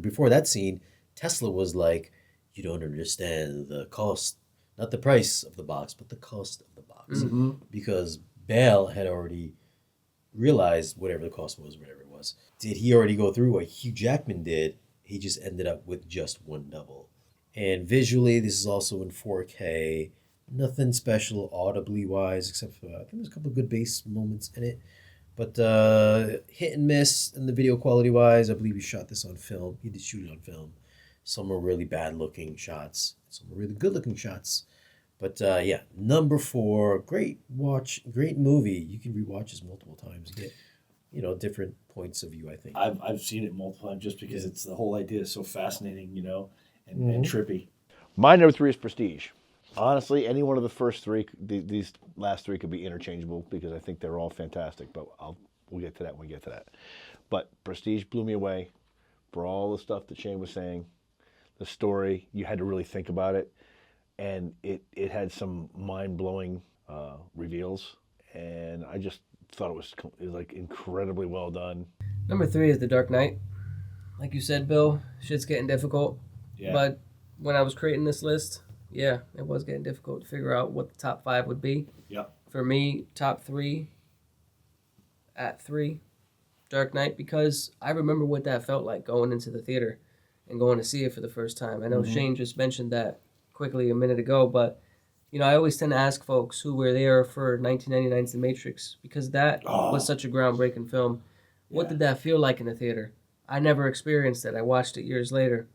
before that scene, Tesla was like, you don't understand the cost, not the price of the box, but the cost of the box. Because Bale had already realized whatever the cost was, whatever it was. Did he already go through what Hugh Jackman did? He just ended up with just one double. And visually, this is also in 4K. Nothing special audibly wise, except for I think there's a couple of good bass moments in it. But hit and miss in the video quality wise. I believe he shot this on film. He did shoot it on film. Some are really bad looking shots. Some are really good looking shots. But yeah, number 4, great watch, great movie. You can rewatch this multiple times. Get different points of view, I think. I've seen it multiple times just because it's the whole idea is so fascinating, and trippy. My number 3 is Prestige. Honestly, any one of the first 3, these last 3 could be interchangeable because I think they're all fantastic. But we'll get to that when we get to that. But Prestige blew me away for all the stuff that Shane was saying. The story, you had to really think about it, and it had some mind-blowing reveals, and I just thought it was like incredibly well done. Number 3 is The Dark Knight. Like you said, Bill, shit's getting difficult. Yeah. But when I was creating this list, yeah, it was getting difficult to figure out what the top 5 would be. Yeah. For me, top 3, at 3, Dark Knight, because I remember what that felt like going into the theater and going to see it for the first time. I know Shane just mentioned that quickly a minute ago, but I always tend to ask folks who were there for 1999's The Matrix, because that was such a groundbreaking film. What did that feel like in the theater? I never experienced it. I watched it years later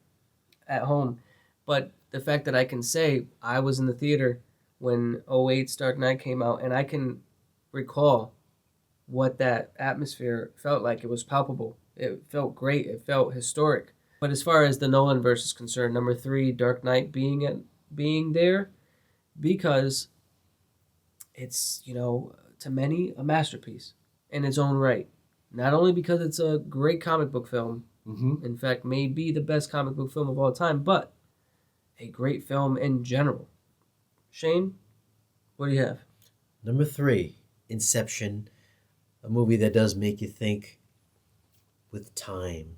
at home. But the fact that I can say I was in the theater when 2008's Dark Knight came out, and I can recall what that atmosphere felt like. It was palpable. It felt great. It felt historic. But as far as the Nolan verse is concerned, number 3, Dark Knight being there, because it's, to many, a masterpiece in its own right. Not only because it's a great comic book film, in fact, may be the best comic book film of all time, but a great film in general. Shane, what do you have? Number 3, Inception, a movie that does make you think with time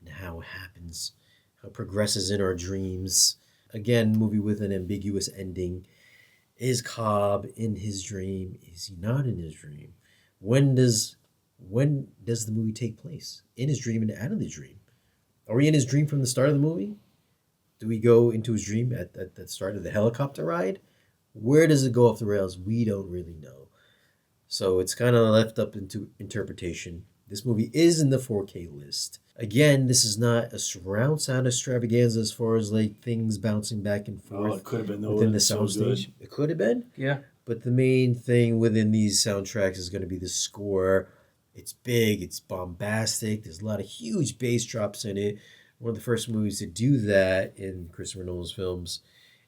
and how it happens, how it progresses in our dreams. Again, movie with an ambiguous ending. Is Cobb in his dream? Is he not in his dream? When does the movie take place? In his dream and out of the dream? Are we in his dream from the start of the movie? Do we go into his dream at the start of the helicopter ride? Where does it go off the rails? We don't really know. So it's kind of left up into interpretation. This movie is in the 4K list. Again, this is not a surround sound extravaganza as far as like things bouncing back and forth Oh, it could have been within the so soundstage. It could have been. Yeah. But the main thing within these soundtracks is going to be the score. It's big, it's bombastic. There's a lot of huge bass drops in it. One of the first movies to do that in Christopher Nolan's films.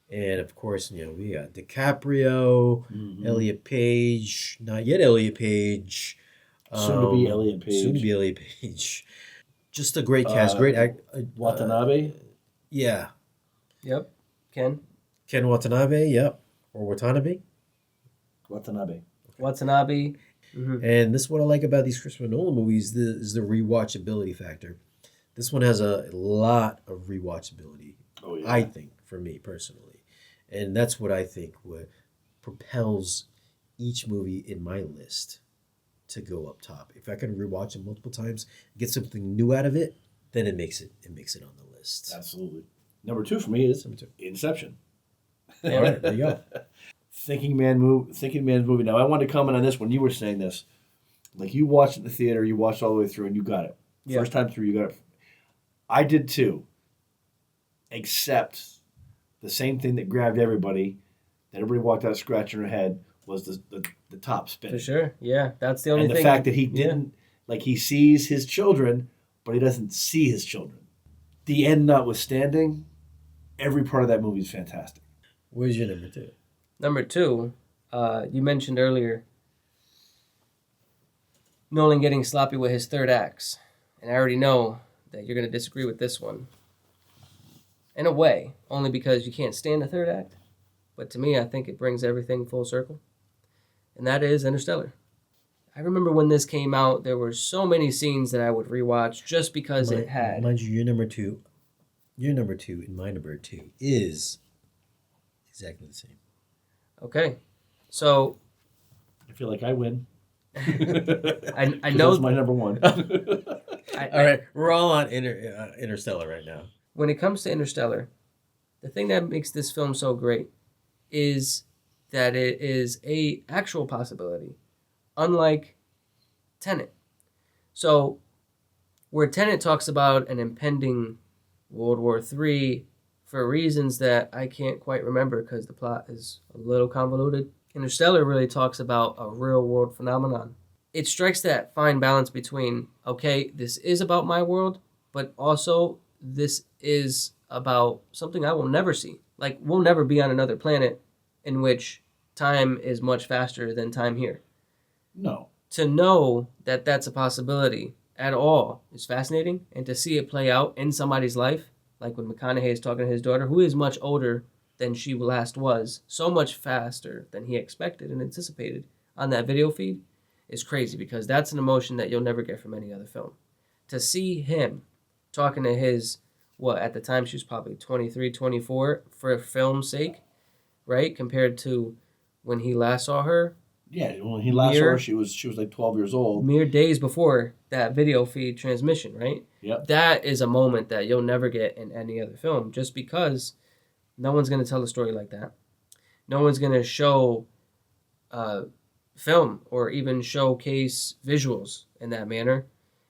And of course, we got DiCaprio, Elliot Page, not yet Elliot Page. Soon to be Elliot Page. Soon to be Elliot Page. Just a great cast, great act. Watanabe? Yeah. Yep. Ken Watanabe, yep. Or Watanabe. Watanabe. Watanabe. Mm-hmm. And this is what I like about these Christopher Nolan movies is the rewatchability factor. This one has a lot of rewatchability, I think, for me personally. And that's what I think what propels each movie in my list to go up top. If I can rewatch it multiple times, get something new out of it, then it makes it on the list. Absolutely. Number 2 for me is Inception. All right, there you go. Thinking Man's movie. Now, I wanted to comment on this when you were saying this. Like, you watched it in the theater, you watched all the way through, and you got it. Yeah. First time through, you got it. I did too. Except the same thing that grabbed everybody, that everybody walked out scratching their head, was the top spin. For sure. Yeah. That's the only And thing. the fact that he didn't, like, he sees his children, but he doesn't see his children. The end notwithstanding, every part of that movie is fantastic. Where's your number 2? Number 2, you mentioned earlier Nolan getting sloppy with his third acts. And I already know that you're going to disagree with this one. In a way, only because you can't stand the third act. But to me, I think it brings everything full circle. And that is Interstellar. I remember when this came out, there were so many scenes that I would rewatch just because it had. Mind you, your number two and my number 2 is exactly the same. Okay. So I feel like I win. I know that's my number 1. All right, we're all on Interstellar right now. When it comes to Interstellar, the thing that makes this film so great is that it is a actual possibility, unlike Tenet. So, where Tenet talks about an impending World War III for reasons that I can't quite remember because the plot is a little convoluted, Interstellar really talks about a real-world phenomenon. It strikes that fine balance between, okay, this is about my world, but also this is about something I will never see. Like, we'll never be on another planet in which time is much faster than time here. No. To know that that's a possibility at all is fascinating, and to see it play out in somebody's life, like when McConaughey is talking to his daughter, who is much older than she last was, so much faster than he expected and anticipated on that video feed, is crazy, because that's an emotion that you'll never get from any other film. To see him talking to his, at the time she was probably 23, 24, for film's sake, right? Compared to when he last saw her. Yeah, when he last saw her, she was like 12 years old. Mere days before that video feed transmission, right? Yep. That is a moment that you'll never get in any other film, just because no one's going to tell a story like that. No one's going to show film or even showcase visuals in that manner.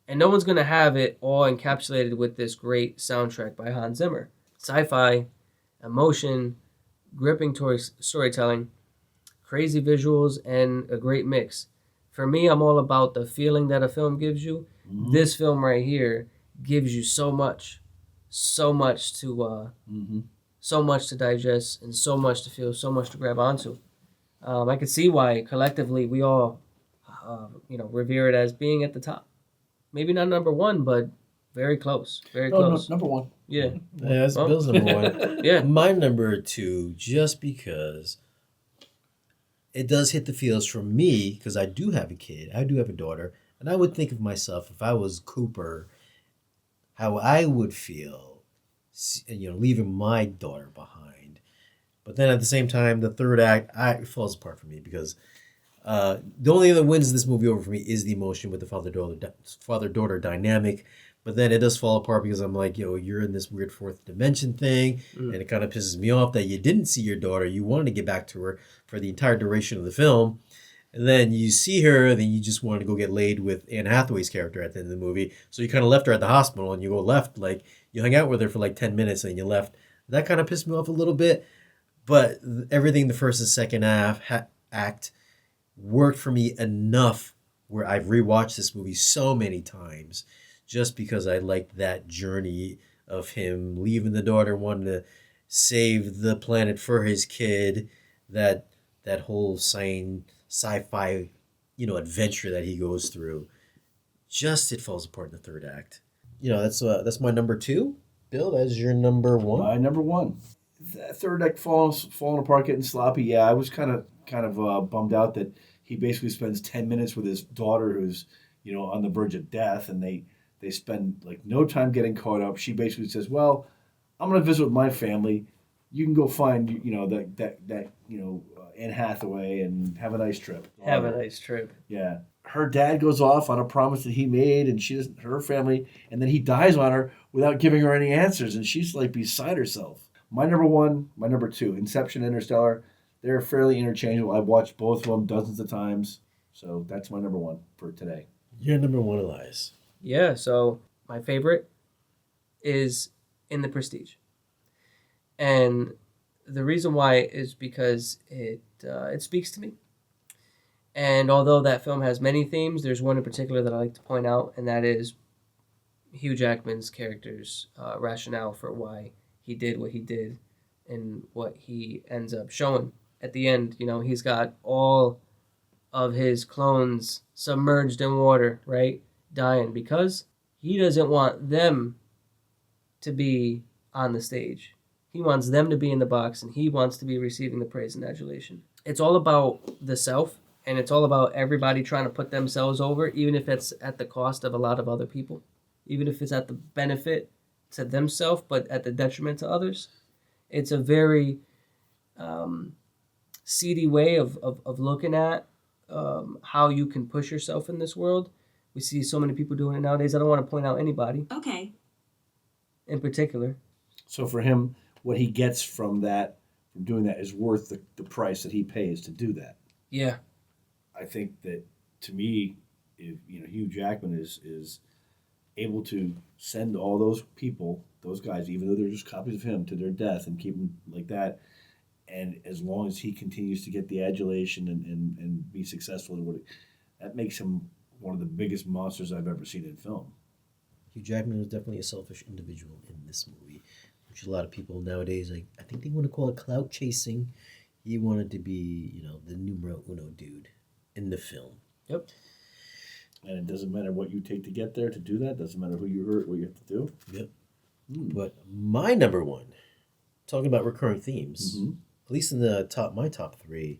And no one's going to have it all encapsulated with this great soundtrack by Hans Zimmer. Sci-fi, emotion, gripping storytelling, crazy visuals, and a great mix. For me, I'm all about the feeling that a film gives you. Mm-hmm. This film right here gives you so much to so much to digest, and so much to feel, so much to grab onto. I could see why collectively we all, revere it as being at the top. Maybe not number 1, but very close. Very close. No, number 1. Yeah. Yeah, that's Bill's number 1. Yeah. My number 2, just because it does hit the feels for me, because I do have a kid, I do have a daughter, and I would think of myself, if I was Cooper, how I would feel, leaving my daughter behind. But then at the same time, the third act, it falls apart for me, because the only thing that wins this movie over for me is the emotion with the father-daughter dynamic. But then it does fall apart because I'm like, yo, you're in this weird fourth dimension thing, and it kind of pisses me off that you didn't see your daughter. You wanted to get back to her for the entire duration of the film. And then you see her, then you just wanted to go get laid with Anne Hathaway's character at the end of the movie. So you kind of left her at the hospital, and you go left, like, you hung out with her for like 10 minutes, and you left. That kind of pissed me off a little bit. But everything the first and second act worked for me enough where I've rewatched this movie so many times just because I liked that journey of him leaving the daughter, wanting to save the planet for his kid, that whole sci-fi, adventure that he goes through. Just it falls apart in the third act. That's my number 2. Bill, that's your number 1. My number 1. That third act falling apart, getting sloppy. Yeah, I was kind of bummed out that he basically spends 10 minutes with his daughter who's, on the verge of death, and they spend like no time getting caught up. She basically says, "Well, I'm going to visit with my family. You can go find, Anne Hathaway and have a nice trip." Have a nice trip. Yeah. Her dad goes off on a promise that he made, and she doesn't, her family, and then he dies on her without giving her any answers, and she's like beside herself. My number 1, my number 2, Inception, Interstellar. They're fairly interchangeable. I've watched both of them dozens of times, so that's my number 1 for today. Your number 1, Elias. Yeah, so my favorite is In the Prestige. And the reason why is because it speaks to me. And although that film has many themes, there's one in particular that I like to point out, and that is Hugh Jackman's character's rationale for why he did what he did and what he ends up showing. At the end, he's got all of his clones submerged in water, right? Dying because he doesn't want them to be on the stage. He wants them to be in the box, and he wants to be receiving the praise and adulation. It's all about the self, and it's all about everybody trying to put themselves over, even if it's at the cost of a lot of other people, even if it's at the benefit to themselves, but at the detriment to others. It's a very seedy way of looking at how you can push yourself in this world. We see so many people doing it nowadays. I don't want to point out anybody. Okay. In particular. So for him, what he gets from doing that is worth the price that he pays to do that. Yeah. I think that, to me, if Hugh Jackman is able to send all those people, those guys, even though they're just copies of him, to their death and keep them like that, and as long as he continues to get the adulation and be successful in what that makes him one of the biggest monsters I've ever seen in film. Hugh Jackman was definitely a selfish individual in this movie, which a lot of people nowadays, I think they want to call it clout chasing. He wanted to be, the numero uno dude in the film. Yep. And it doesn't matter what you take to get there to do that. Doesn't matter who you hurt, what you have to do. Yep. But my number 1, talking about recurring themes, at least in my top 3,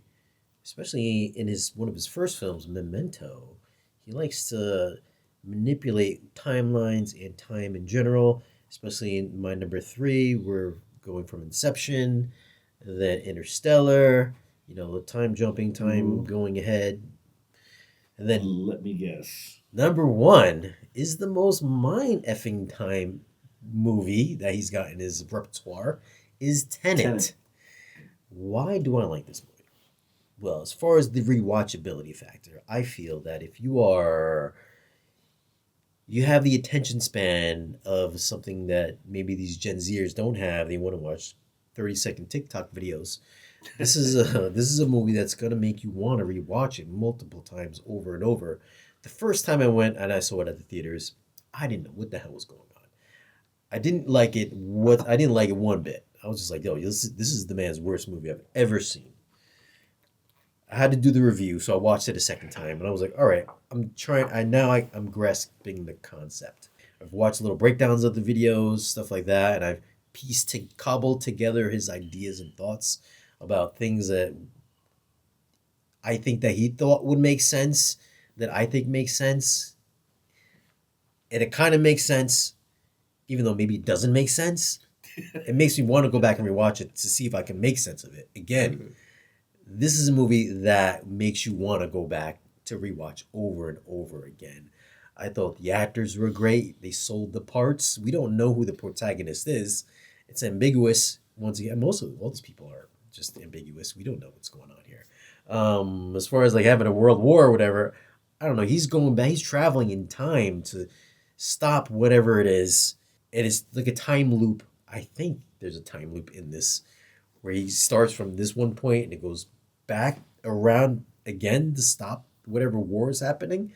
especially in one of his first films, Memento, he likes to manipulate timelines and time in general. Especially in my number 3, we're going from Inception, then Interstellar, the time jumping, time going ahead. And then let me guess. Number 1 is the most mind-effing time movie that he's got in his repertoire is Tenet. Why do I like this movie? Well, as far as the rewatchability factor, I feel that if you have the attention span of something that maybe these Gen Zers don't have, they want to watch 30-second TikTok videos. This is a movie that's going to make you want to rewatch it multiple times over and over. The first time I went and I saw it at the theaters, I didn't know what the hell was going on. I didn't like it one bit. I was just like, yo, this is the man's worst movie I've ever seen. I had to do the review, so I watched it a second time, and I was like, all right, I'm grasping the concept. I've watched little breakdowns of the videos, stuff like that, and I've cobbled together his ideas and thoughts about things that I think that he thought would make sense, that I think makes sense. And it kind of makes sense, even though maybe it doesn't make sense. It makes me want to go back and rewatch it to see if I can make sense of it. Again, this is a movie that makes you want to go back to rewatch over and over again. I thought the actors were great. They sold the parts. We don't know who the protagonist is. It's ambiguous. Once again, most of all these people are just ambiguous. We don't know what's going on here. As far as like having a world war or whatever, I don't know. He's going back. He's traveling in time to stop whatever it is. And it's like a time loop. I think there's a time loop in this where he starts from this one point and it goes back around again to stop whatever war is happening.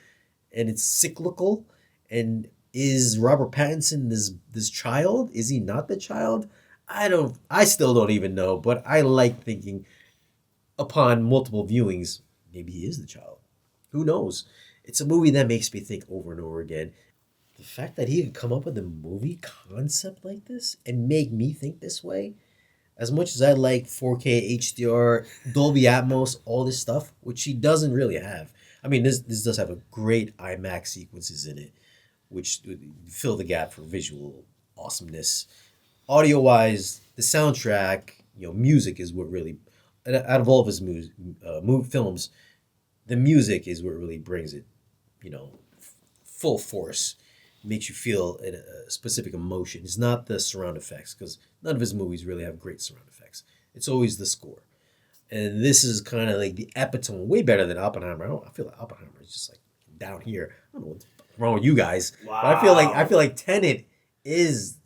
And it's cyclical. And is Robert Pattinson this child? Is he not the child? I still don't even know, but I like thinking upon multiple viewings, maybe he is the child. Who knows? It's a movie that makes me think over and over again. The fact that he could come up with a movie concept like this and make me think this way, as much as I like 4K HDR, Dolby Atmos, all this stuff, which he doesn't really have. I mean, this does have a great IMAX sequences in it, which fill the gap for visual awesomeness. Audio-wise, the soundtrack, music is what really, out of all of his films, the music is what really brings it, full force. Makes you feel a specific emotion. It's not the surround effects, because none of his movies really have great surround effects. It's always the score. And this is kind of like the epitome, way better than Oppenheimer. I feel like Oppenheimer is just like down here. I don't know what's wrong with you guys. Wow. But I feel like Tenet is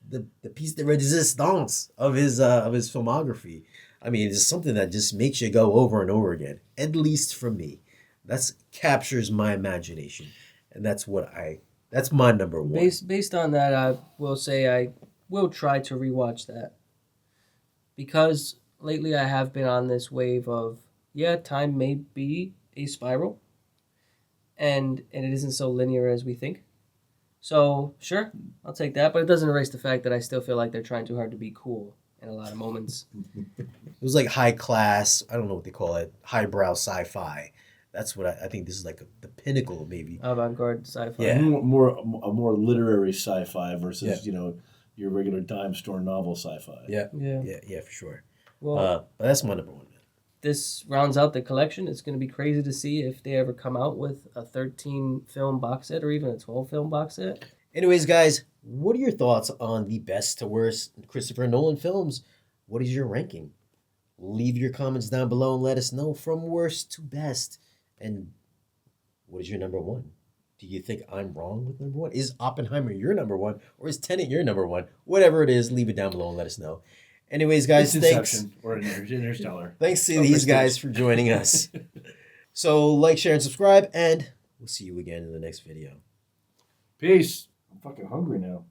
the piece de resistance of his filmography. I mean, it's something that just makes you go over and over again. At least for me, that captures my imagination, and that's my number one. Based on that, I will say I will try to rewatch that, because lately I have been on this wave of time may be a spiral, and it isn't so linear as we think. So, sure, I'll take that, but it doesn't erase the fact that I still feel like they're trying too hard to be cool in a lot of moments. It was like high class, I don't know what they call it, highbrow sci-fi. That's what I think this is like the pinnacle, maybe. Avant-garde sci-fi. Yeah. A more literary sci-fi versus, your regular dime store novel sci-fi. Yeah, for sure. Well, but that's my number one. This rounds out the collection. It's going to be crazy to see if they ever come out with a 13-film box set or even a 12-film box set. Anyways, guys, what are your thoughts on the best to worst Christopher Nolan films? What is your ranking? Leave your comments down below and let us know from worst to best. And what is your number one? Do you think I'm wrong with number one? Is Oppenheimer your number one? Or is Tenet your number one? Whatever it is, leave it down below and let us know. Anyways, guys, thanks. Or Interstellar. Thanks to these guys for joining us. So like, share, and subscribe, and we'll see you again in the next video. Peace. I'm fucking hungry now.